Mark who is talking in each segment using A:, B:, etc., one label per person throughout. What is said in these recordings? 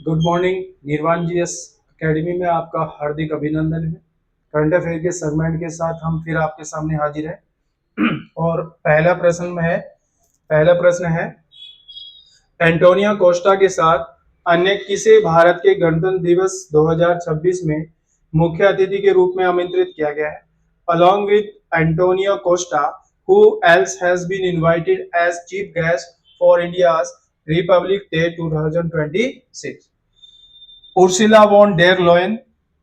A: Good morning. निर्वाण GS academy में आपका हार्दिक अभिनंदन है। करंट अफेयर के सेगमेंट के साथ हम फिर आपके सामने हाजिर हैं। और पहला प्रश्न है एंटोनियो कोस्टा के साथ अन्य किसे भारत के गणतंत्र दिवस 2026 में मुख्य अतिथि के रूप में आमंत्रित किया गया है? Along with Antonio Costa, who else has been invited as chief guest for India's Republic Day 2026? Ursula von der Leyen,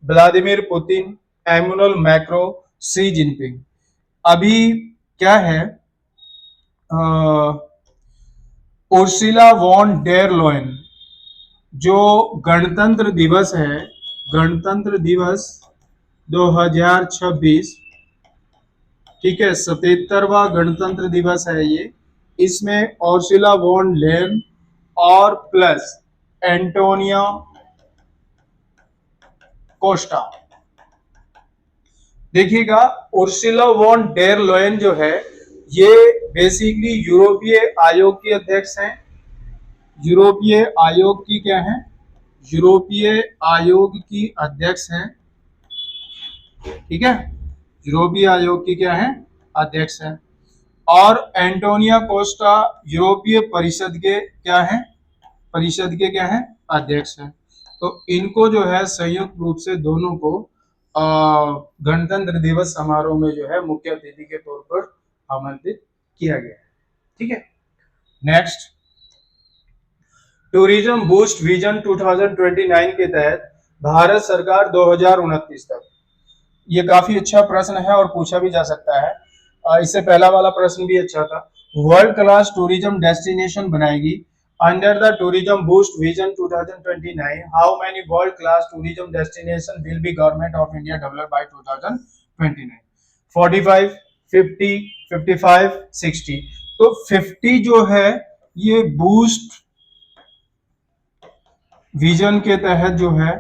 A: Vladimir Putin, Emmanuel Macron, Xi Jinping. अभी क्या है, उर्सिला वॉन डेर लोयन जो गणतंत्र दिवस है, गणतंत्र दिवस 2026, ठीक है, 77वां गणतंत्र दिवस है ये। इसमें उर्सिला वॉन लेन और प्लस एंटोनियो कोस्टा। देखिएगा, उर्सिला वॉन डेर लोयन जो है ये बेसिकली यूरोपीय आयोग की अध्यक्ष हैं। यूरोपीय आयोग की क्या है? यूरोपीय आयोग की अध्यक्ष हैं, ठीक है। यूरोपीय आयोग की क्या है? अध्यक्ष है। और एंटोनियो कोस्टा यूरोपीय परिषद के क्या है? परिषद के क्या है? अध्यक्ष है। तो इनको जो है संयुक्त रूप से दोनों को गणतंत्र दिवस समारोह में जो है मुख्य अतिथि के तौर पर आमंत्रित किया गया है, ठीक है। नेक्स्ट, टूरिज्म बूस्ट विजन 2029 के तहत भारत सरकार 2029 तक, ये काफी अच्छा प्रश्न है और पूछा भी जा सकता है। इससे पहला वाला प्रश्न भी अच्छा था। वर्ल्ड क्लास टूरिज्म डेस्टिनेशन बनाएगी under the tourism boost vision 2029। How many world class tourism destination will be government of India develop by 2029? 45, 50, 55, 60। तो 50 जो है ये बूस्ट विजन के तहत जो है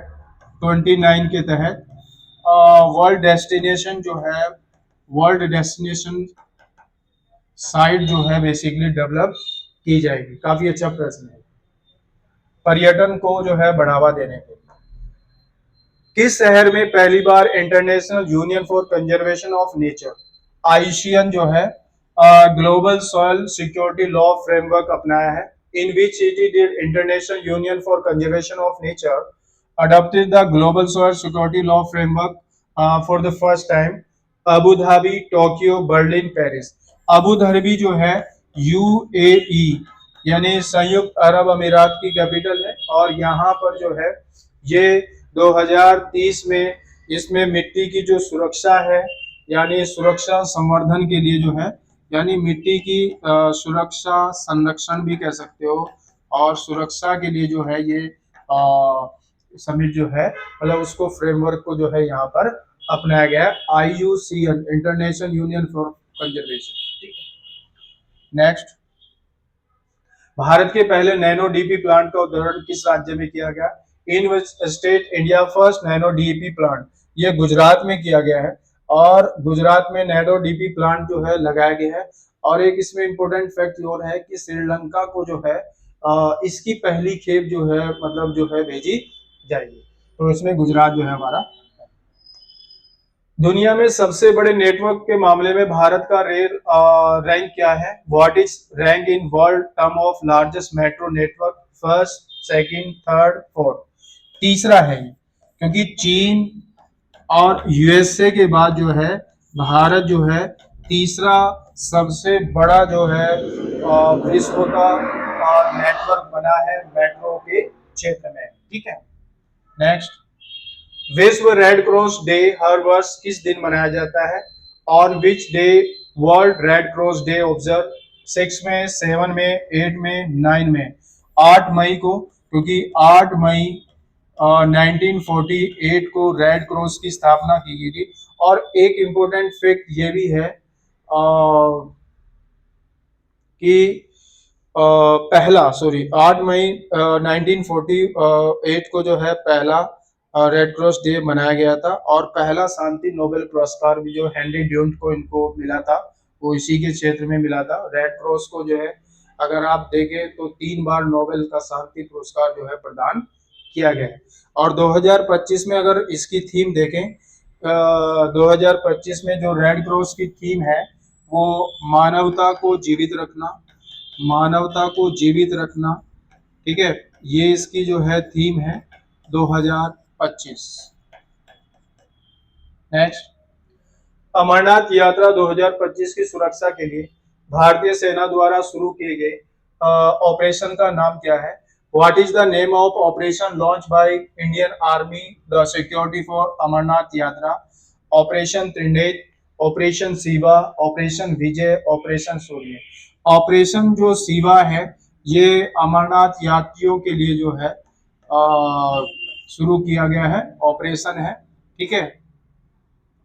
A: 29 के तहत वर्ल्ड डेस्टिनेशन जो है, वर्ल्ड डेस्टिनेशन साइट जो है बेसिकली डेवलप की जाएगी। काफी अच्छा प्रश्न है, पर्यटन को जो है बढ़ावा देने के लिए। किस शहर में पहली बार international union for conservation of nature ICN जो है global soil security law framework अपनाया है? In which city did international union for conservation of nature adopted the global soil security law framework for the first time? Abu Dhabi, Tokyo, Berlin, Paris. Abu Dhabi जो है UAE यानी संयुक्त अरब अमीरात की capital है और यहाँ पर जो है ये 2030 में इसमें मिट्टी की जो सुरक्षा है यानी सुरक्षा संवर्धन के लिए जो है, यानी मिट्टी की सुरक्षा संरक्षण भी कह सकते हो और सुरक्षा के लिए जो है ये समिट जो है मतलब उसको फ्रेमवर्क को जो है यहाँ पर अपनाया गया है, IUCN international union for conservation, ठीक है। नेक्स्ट, भारत के पहले नैनो डीपी प्लांट का उद्घाटन किस राज्य में किया गया? In which state India first nano DP plant? ये गुजरात में किया गया है और गुजरात में नैनो डीपी प्लांट जो है लगाया गया है। और एक इसमें इंपोर्टेंट फैक्ट और है कि श्रीलंका को जो है इसकी पहली खेप जो है मतलब जो है भेजी जाएगी। तो इसमें गुजरात जो है हमारा। दुनिया में सबसे बड़े नेटवर्क के मामले में भारत का रैंक क्या है? What is rank in world term of largest metro network? First, second, third, fourth? तीसरा है ये, क्योंकि चीन और यूएसए के बाद जो है भारत जो है तीसरा सबसे बड़ा जो है विश्व का नेटवर्क बना है मेट्रो के क्षेत्र में, ठीक है। नेक्स्ट, विश्व रेड क्रॉस डे हर वर्ष किस दिन मनाया जाता है? On which day world red cross day observe? 6 में, 7 में, 8 में, 9 में? 8 मई को, क्योंकि 8 मई 1948 को रेड क्रॉस की स्थापना की गई थी। और एक इंपॉर्टेंट फैक्ट ये भी है कि पहला 8 मई 1948 को जो है पहला रेड क्रॉस डे मनाया गया था और पहला शांति नोबेल पुरस्कार भी जो हेनरी ड्यूंट को इनको मिला था वो इसी के क्षेत्र में मिला था। रेड क्रॉस को जो है अगर आप देखें तो 3 बार नोबेल का शांति पुरस्कार जो है प्रदान किया गया है। और 2025 में अगर इसकी थीम देखें, 2025 में जो रेड क्रॉस की थीम है वो मानवता को जीवित रखना, मानवता को जीवित रखना, ठीक है, ये इसकी जो है थीम है 2025। नेक्स्ट, अमरनाथ यात्रा 2025 की सुरक्षा के लिए भारतीय सेना द्वारा शुरू किए गए ऑपरेशन का नाम क्या है? What is the name of operation launch by Indian army the security for Amarnath yatra? Operation Trinetra, operation Shiva, operation Vijay, operation Surya. Operation जो शिवा है ये अमरनाथ यात्रियों के लिए जो है शुरू किया गया है ऑपरेशन है, ठीक है।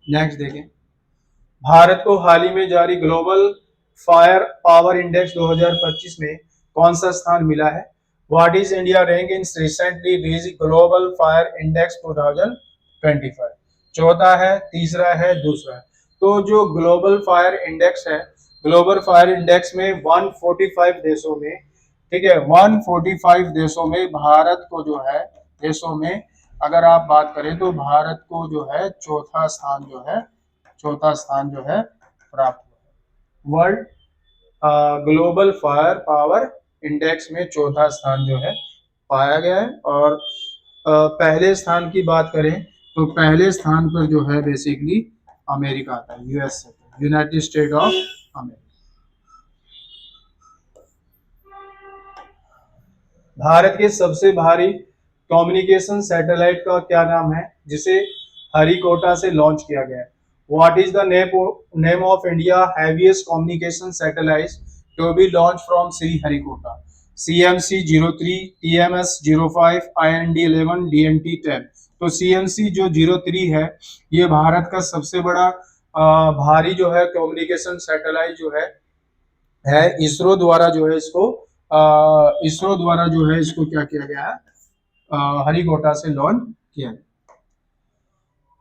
A: नेक्स्ट देखें, भारत को हाल ही में जारी ग्लोबल फायर पावर इंडेक्स 2025 में कौन सा स्थान मिला है? What is India rank in recently released global fire index 2025? चौथा है, तीसरा है, दूसरा है। तो जो ग्लोबल फायर इंडेक्स है, ग्लोबल फायर इंडेक्स में 145 देशों में, ठीक है, 145 देशों में भारत को जो है, देशों में अगर आप बात करें तो भारत को जो है चौथा स्थान जो है, चौथा स्थान जो है प्राप्त हुआ। World global fire power index में चौथा स्थान जो है पाया गया है। और पहले स्थान की बात करें तो पहले स्थान पर जो है बेसिकली अमेरिका आता है, US, United state of America. Bharat के सबसे भारी कम्युनिकेशन सैटेलाइट का क्या नाम है जिसे हरिकोटा से लॉन्च किया गया है? What is the name of India heaviest communication satellite to be launched from Sriharikota? CMC-03, TMS-05, IND-11, DNT-10। तो CMC जो 03 है ये भारत का सबसे बड़ा भारी जो है कम्युनिकेशन सैटेलाइट जो है इसरो द्वारा जो है इसको इसरो द्वारा जो है इसको क्या किया गया है, हरिकोटा से लॉन्च किया गया।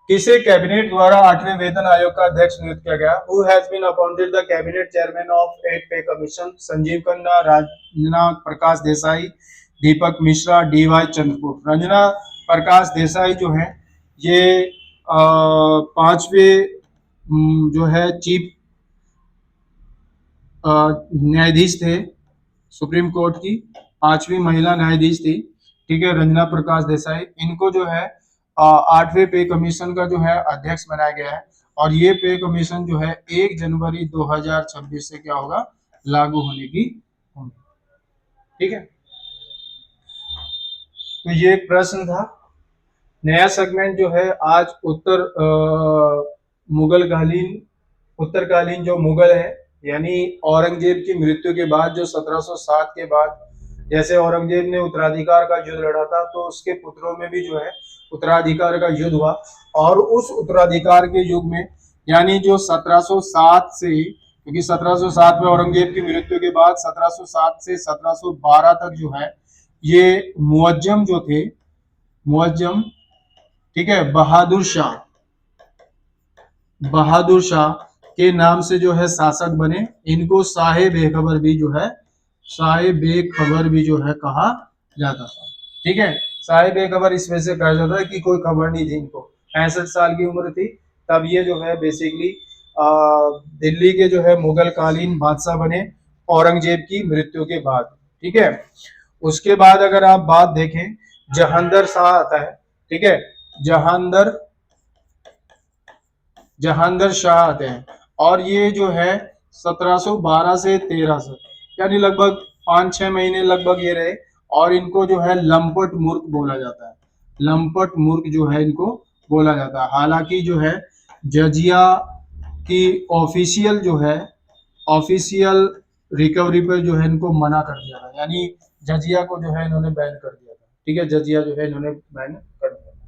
A: किसे कैबिनेट द्वारा 8वें वेतन आयोग का अध्यक्ष नियुक्त किया गया? Who has been appointed the cabinet chairman of 8 pay commission? Sanjeev Khanna, Ranjana Prakash Desai, Deepak Mishra, DY Chandrachud. Ranjana Prakash Desai जो है ये 5वें जो है चीफ न्यायाधीश थे सुप्रीम कोर्ट की, 5वीं महिला न्यायाधीश थी, ठीक है, रंजना प्रकाश देसाई। इनको जो है 8वें पे कमीशन का जो है अध्यक्ष बनाया गया है। और ये पे कमीशन जो है 1 जनवरी 2026 से क्या होगा, लागू होने की होगी, ठीक है। तो ये एक प्रश्न था। नया सेगमेंट जो है आज उत्तरकालीन जो मुगल है, यानी औरंगजेब की मृत्यु के बाद जो 1707 के बाद जैसे औरंगजेब ने उत्तराधिकार का युद्ध लड़ा था तो उसके पुत्रों में भी जो है उत्तराधिकार का युद्ध हुआ। और उस उत्तराधिकार के युग में यानी जो 1707 से, क्योंकि 1707 में औरंगजेब की मृत्यु के बाद 1707 से 1712 तक जो है ये मुअज्जम जो थे, मुअज्जम, ठीक है, बहादुर शाह के नाम से जो है शासक बने। इनको शाहे बेखबर भी जो है, शाहे बेखबर भी जो है कहा जाता था, ठीक है। शाहे बेखबर इस वजह से कहा जाता है कि कोई खबर नहीं थी इनको, 65 साल की उम्र थी तब ये जो है बेसिकली दिल्ली के जो है मुगल कालीन बादशाह बने औरंगजेब की मृत्यु के बाद, ठीक है। उसके बाद अगर आप बात देखें जहांगीर शाह आता है, ठीक है, जहांगीर शाह आते हैं और ये जो है 1712 से 1300 यानी लगभग 5-6 महीने लगभग ये रहे। और इनको जो है लंपट मूर्ख बोला जाता है, लंपट मूर्ख जो है इनको बोला जाता है। हालांकि जो है जजिया की ऑफिशियल जो है ऑफिशियल रिकवरी पर जो है इनको मना कर दिया था, यानी जजिया को जो है इन्होंने बैन कर दिया था, ठीक है, जजिया जो है इन्होंने बैन कर दिया था।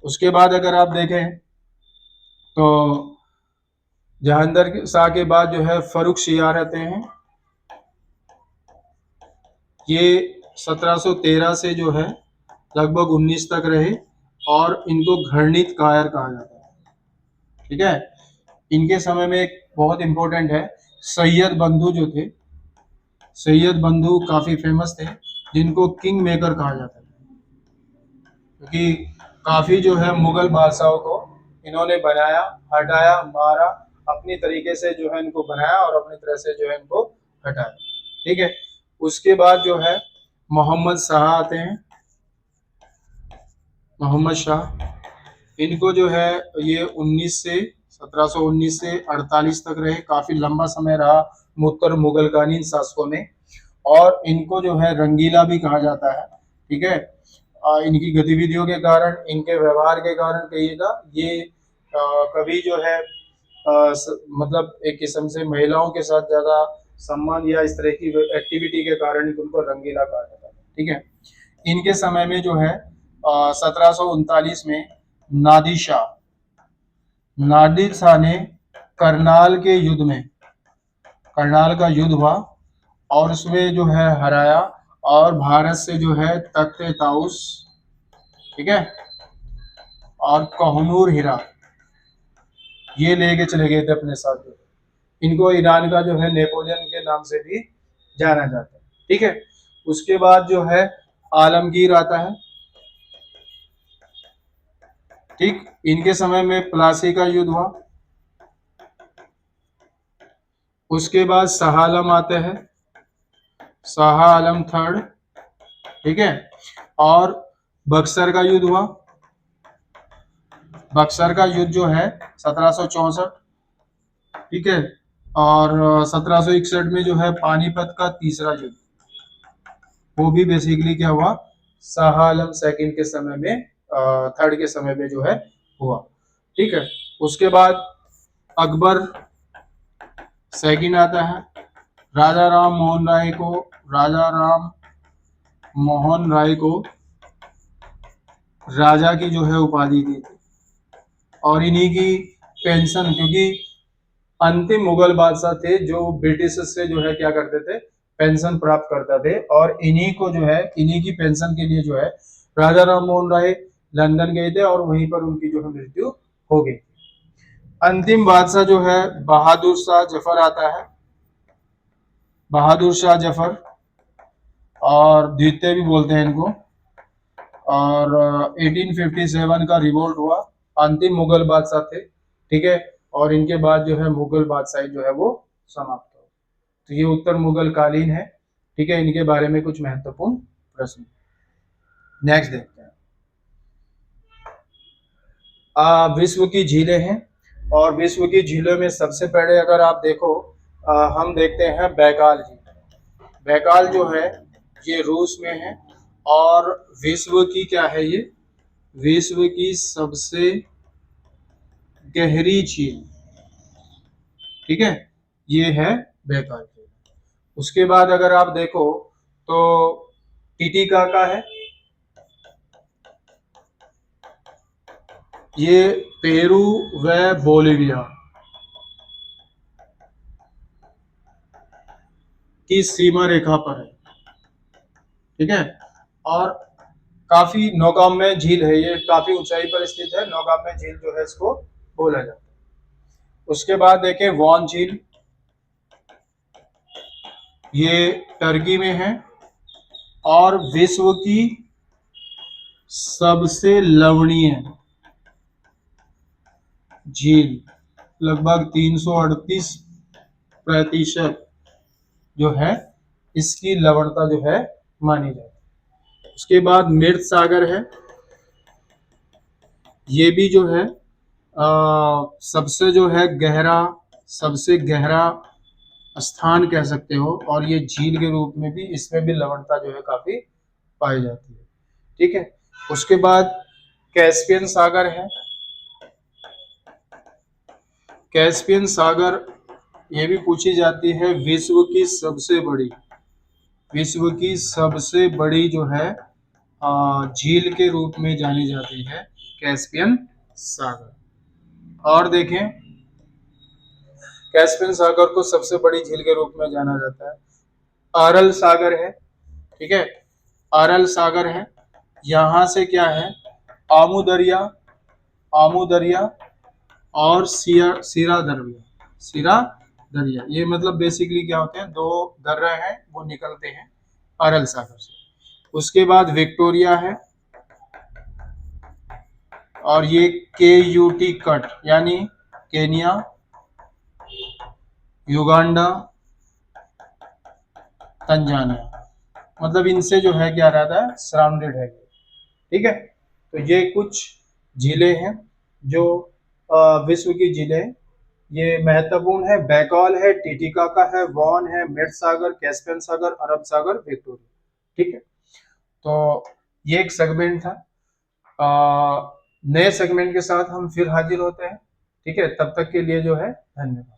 A: उसके बाद अगर आप देखें तो जहांगीर शाह के बाद जो है फर्रुख सियाह रहते हैं, ये 1713 से जो है लगभग 19 तक रहे और इनको घृणित कायर कहा जाता है, ठीक है। इनके समय में एक बहुत इंपॉर्टेंट है सैयद बंधु जो थे, सैयद बंधु काफी फेमस थे जिनको किंग मेकर कहा जाता है, क्योंकि काफी जो है मुगल बादशाहों को इन्होंने बनाया, हटाया, मारा, अपनी तरीके से जो है इनको बनाया और अपनी तरह से जो है इनको हटाया। ठीक है, उसके बाद जो है मोहम्मद शाह आते हैं, मोहम्मद शाह। इनको जो है ये 1719 से 48 तक रहे, काफी लंबा समय रहा उत्तर मुगलकालीन शासकों में। और इनको जो है रंगीला भी कहा जाता है। ठीक है, इनकी गतिविधियों के कारण, इनके व्यवहार के कारण कहिएगा, ये कभी जो है मतलब एक किस्म से महिलाओं के साथ ज्यादा सम्मान या इस तरह की एक्टिविटी के कारण उनको रंगीला कहा जाता है। ठीक है, इनके समय में जो है 1739 में नादिर शाह ने करनाल के युद्ध में, करनाल का युद्ध हुआ और उसमें जो है हराया और भारत से जो है तख्त ताउस, ठीक है, और कोहिनूर हीरा ये लेके चले गए थे अपने साथ। इनको ईरान का जो है नेपोलियन के नाम से भी जाना जाता है। ठीक है, उसके बाद जो है आलमगीर आता है। ठीक, इनके समय में प्लासी का युद्ध हुआ। उसके बाद शाह आलम आते हैं, शाह आलम थर्ड। ठीक है, और बक्सर का युद्ध हुआ। बक्सर का युद्ध जो है 1764। ठीक है, और 1761 में जो है पानीपत का तीसरा युद्ध, वो भी बेसिकली क्या हुआ, शाह आलम सेकंड के समय में, थर्ड के समय में जो है हुआ। ठीक है, उसके बाद अकबर सेकंड आता है। राजा राम मोहन राय को, राजा राम मोहन राय को राजा की जो है उपाधि दी थी और इन्हीं की पेंशन, क्योंकि अंतिम मुगल बादशाह थे जो ब्रिटिश से जो है क्या करते थे, पेंशन प्राप्त करते थे, और इन्हीं को जो है, इन्हीं की पेंशन के लिए जो है राजा राम मोहन राय लंदन गए थे और वहीं पर उनकी जो है मृत्यु हो गई। अंतिम बादशाह जो है बहादुर शाह जफर आता है, बहादुर शाह जफर, और द्वितीय भी बोलते हैं इनको। और 1857 का रिवोल्ट हुआ, अंतिम मुगल बादशाह थे। ठीक है, और इनके बाद जो है मुगल बादशाही जो है वो समाप्त हो। तो ये उत्तर मुगल कालीन है। ठीक है, इनके बारे में कुछ महत्वपूर्ण प्रश्न। नेक्स्ट देखते हैं, विश्व की झीलें हैं, और विश्व की झीलों में सबसे पहले अगर आप देखो, हम देखते हैं बैकाल झील। बैकाल जो है ये रूस में है, और विश्व की क्या है ये, विश्व की सबसे गहरी झील। ठीक है, ये है बैकाल झील। उसके बाद अगर आप देखो तो टिटिकाका है, ये पेरू व बोलिविया की सीमा रेखा पर है। ठीक है, और काफी नौगाम्य झील है, ये काफी ऊंचाई पर स्थित है, नौगाम्य झील जो है इसको बोला जाता है। उसके बाद देखें वॉन झील, ये टर्की में है, और विश्व की सबसे लवणीय झील, लगभग 338% जो है इसकी लवणता जो है मानी जाती है। उसके बाद मृत सागर है, ये भी जो है सबसे जो है गहरा, सबसे गहरा स्थान कह सकते हो, और ये झील के रूप में भी, इसमें भी लवणता जो है काफी पाई जाती है। ठीक है, उसके बाद कैस्पियन सागर है, कैस्पियन सागर ये भी पूछी जाती है, विश्व की सबसे बड़ी, विश्व की सबसे बड़ी जो है झील के रूप में जानी जाती है कैस्पियन सागर। और देखें, कैस्पियन सागर को सबसे बड़ी झील के रूप में जाना जाता है। अरल सागर है, ठीक है, अरल सागर है, यहाँ से क्या है, आमू दरिया, आमू दरिया और सिरा दरिया, सिरा दरिया, ये मतलब बेसिकली क्या होते हैं, दो दर्रे हैं वो निकलते हैं अरल सागर से। उसके बाद विक्टोरिया है, और ये KUT कट यानी केनिया, युगांडा, तंजानिया, मतलब इनसे जो है क्या रहता है, सराउंडेड है। ठीक है, तो ये कुछ झीलें हैं जो विश्व की झीलें, ये महत्वपूर्ण है। बैकॉल है, टिटिकाका है, वॉन है, मिड सागर, कैस्पियन सागर, अरब सागर, विक्टोरिया। ठीक है, तो ये एक सेगमेंट था। नए सेगमेंट के साथ हम फिर हाजिर होते हैं। ठीक है, तब तक के लिए जो है धन्यवाद।